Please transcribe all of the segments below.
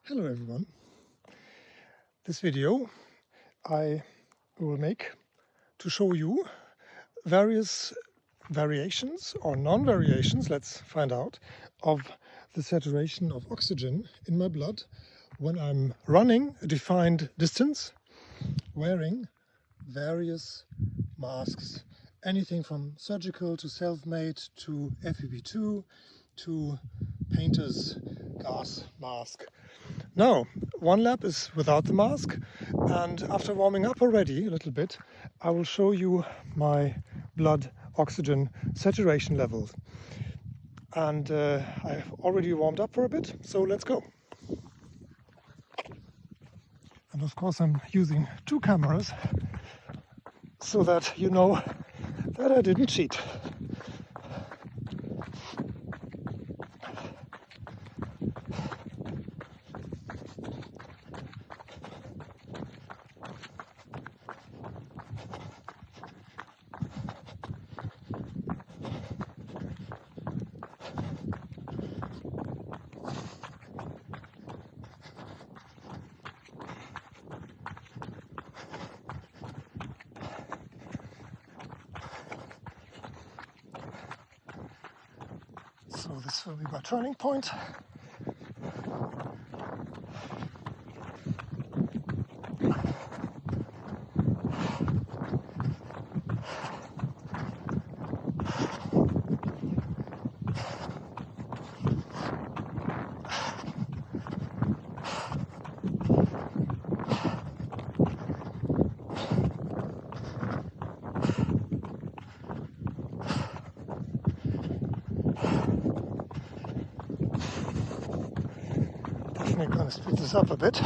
Hello everyone. This video I will make to show you various variations or non-variations, let's find out, of the saturation of oxygen in my blood when I'm running a defined distance wearing various masks. Anything from surgical to self-made to FFP2 to painter's gas mask. Now, one lap is without the mask, and after warming up already a little bit, I will show you my blood oxygen saturation levels. And I've already warmed up for a bit, so let's go. And of course I'm using two cameras so that you know that I didn't cheat. So this will be my turning point. Definitely going to speed this up a bit.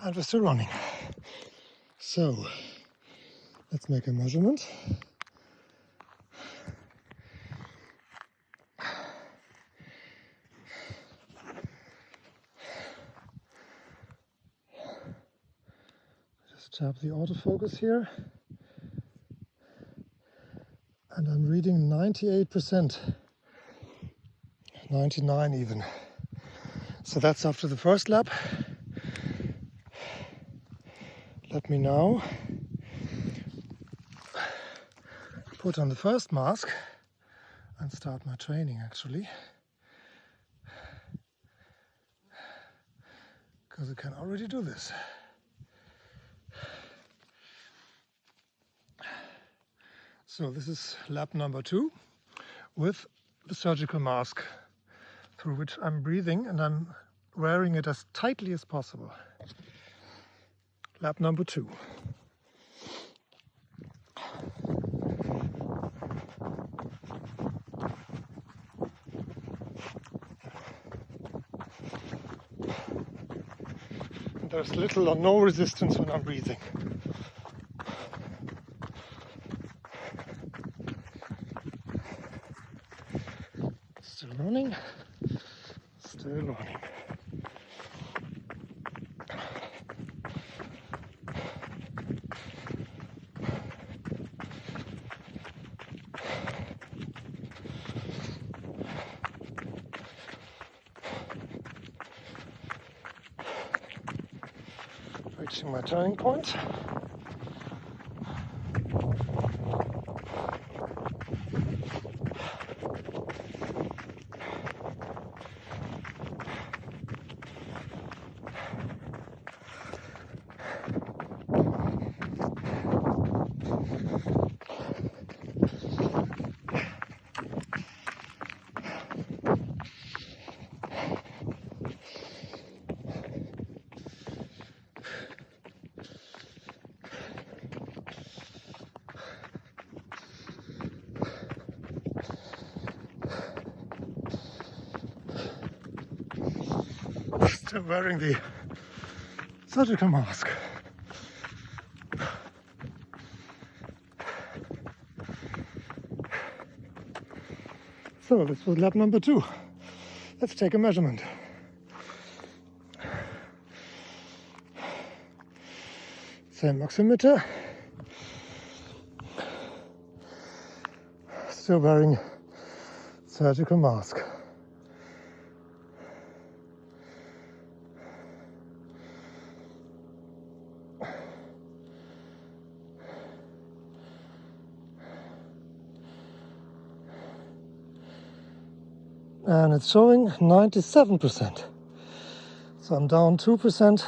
And we're still running. So let's make a measurement. Just tap the autofocus here. And I'm reading 98%, 99 even. So that's after the first lap. Let me now put on the first mask and start my training actually. Because I can already do this. So this is lap number 2 with the surgical mask through which I'm breathing, and I'm wearing it as tightly as possible. Lap number 2. And there's little or no resistance when I'm breathing. Still running, still running. Reaching my turning point. Still wearing the surgical mask. So this was lap number 2. Let's take a measurement. Same oximeter. Still wearing surgical mask. And it's showing 97%. So I'm down 2%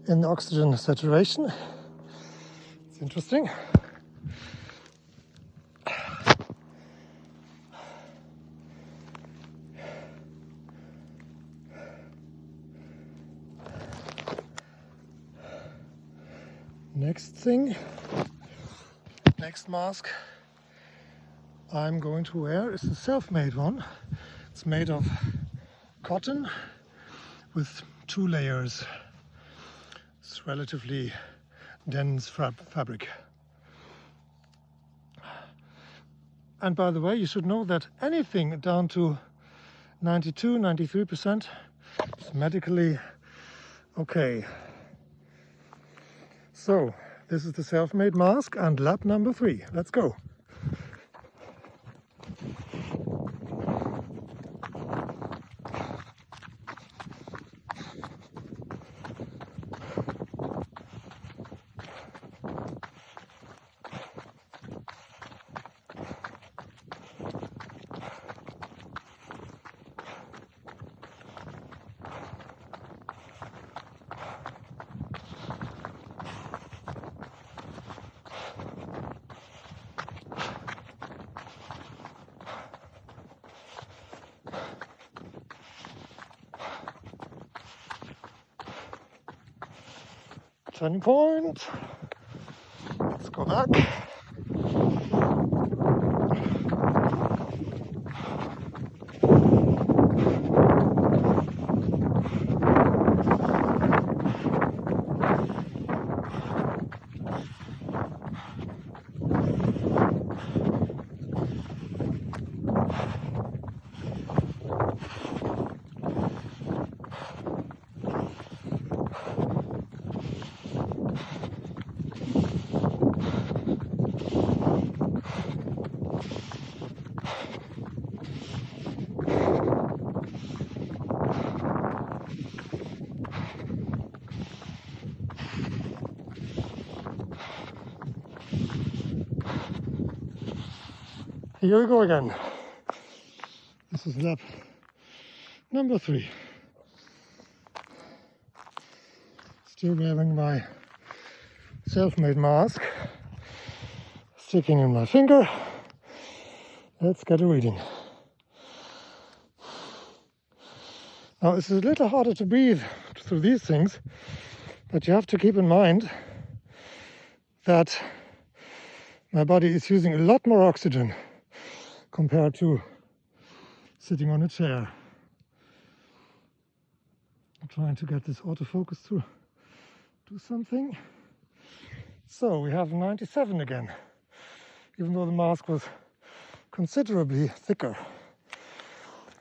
in the oxygen saturation. It's interesting. Next thing, next mask I'm going to wear is a self-made one. It's made of cotton with 2 layers. It's relatively dense fabric. And by the way, you should know that anything down to 92, 93% is medically okay. So, this is the self-made mask and lap number 3. Let's go. Turning point. Let's go back. Here we go again. This is lap number 3. Still wearing my self-made mask, sticking in my finger. Let's get a reading. Now it's a little harder to breathe through these things, but you have to keep in mind that my body is using a lot more oxygen compared to sitting on a chair. I'm trying to get this autofocus to do something. So we have 97 again, even though the mask was considerably thicker.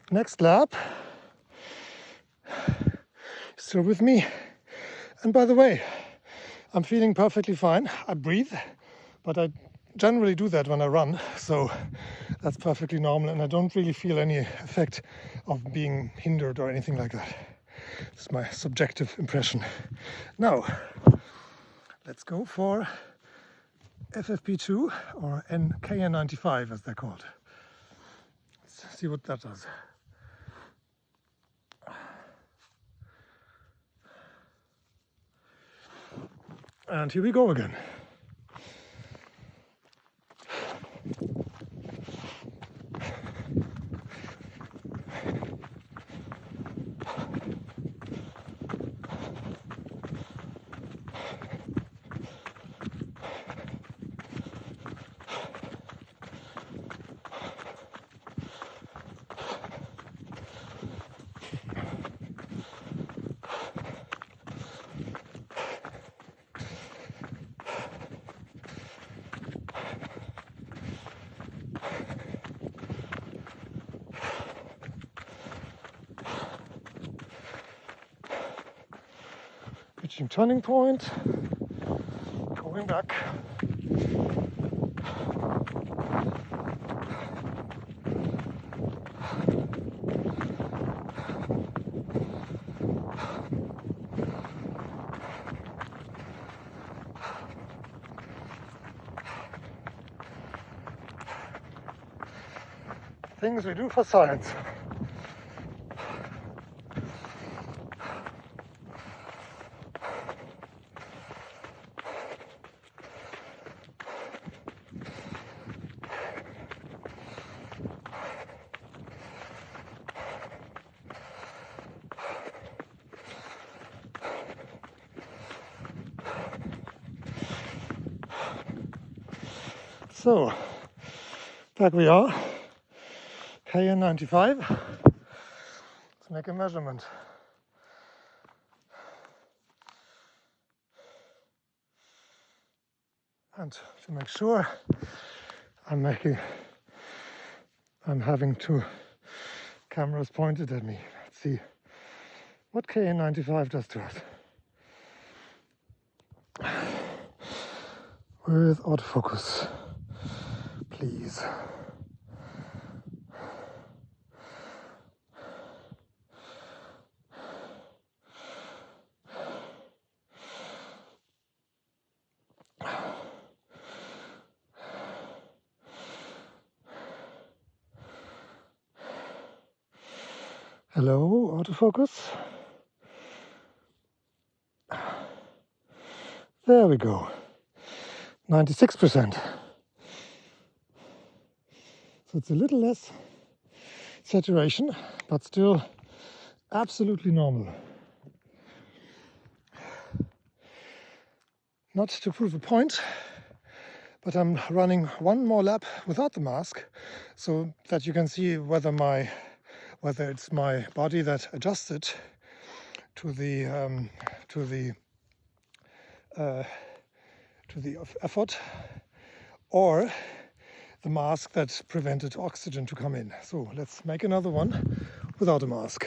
Next lap, still with me. And by the way, I'm feeling perfectly fine. I breathe, but I generally do that when I run, so that's perfectly normal, and I don't really feel any effect of being hindered or anything like that. It's my subjective impression. Now, let's go for FFP2 or KN95 as they're called. Let's see what that does. And here we go again. reaching turning point, going back. Things we do for science. So, back we are, KN95. Let's make a measurement. And to make sure I'm having two cameras pointed at me. Let's see what KN95 does to us. With autofocus, please. Hello, autofocus. There we go. 96%. So it's a little less saturation, but still absolutely normal. Not to prove a point, but I'm running one more lap without the mask so that you can see whether it's my body that adjusted to the effort, or the mask that prevented oxygen to come in. So let's make another one without a mask.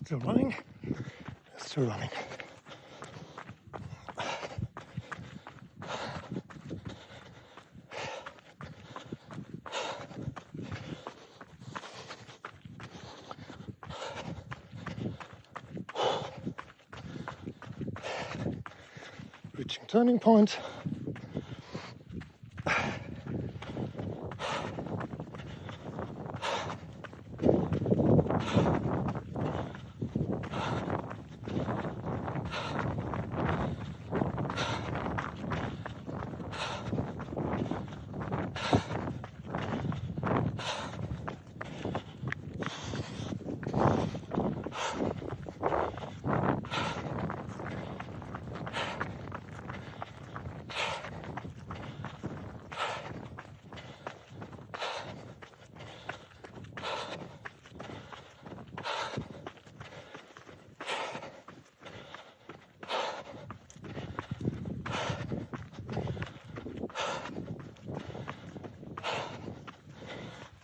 Still running, still running. Reaching turning point.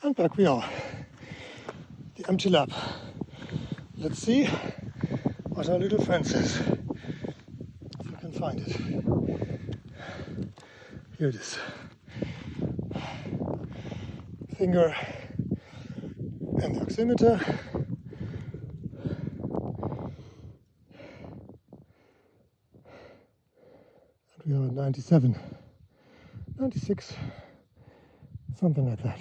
And back we are, the empty lap. Let's see what our little friend says, if I can find it. Here it is. Finger and the oximeter. And we are at 97, 96, something like that.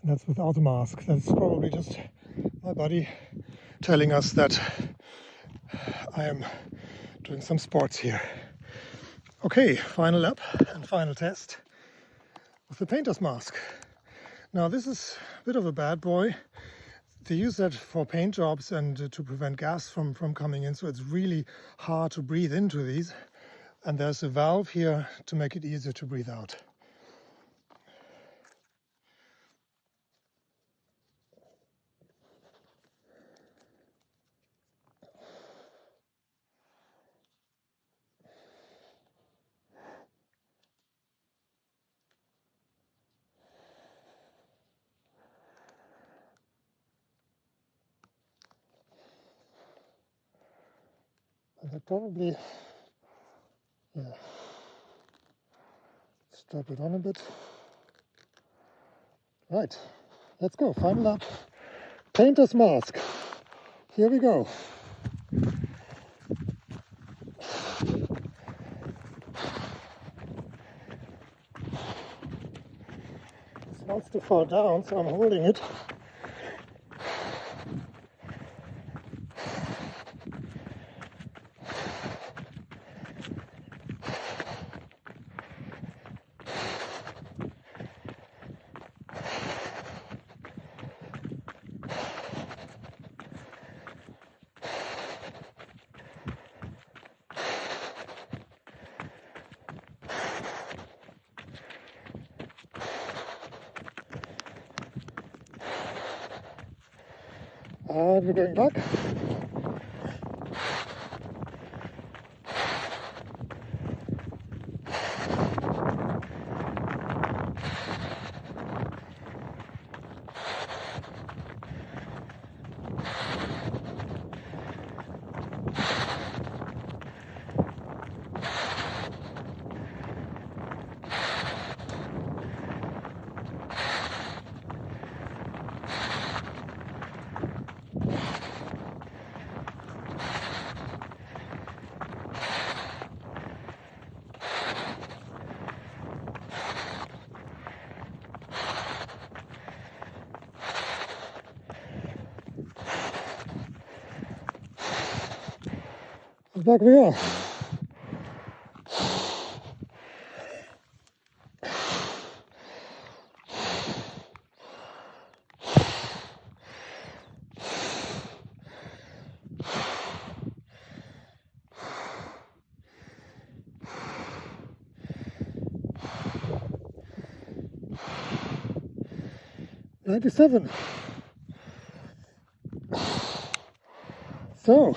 And that's without a mask. That's probably just my body telling us that I am doing some sports here. Okay, final lap and final test with the painter's mask. Now this is a bit of a bad boy. They use that for paint jobs and to prevent gas from coming in, so it's really hard to breathe into these. and there's a valve here to make it easier to breathe out. And I probably, stop it on a bit. Right, let's go, final lap. Painter's mask. Here we go. It wants to fall down, so I'm holding it. And we're going back. Back we are. '97. So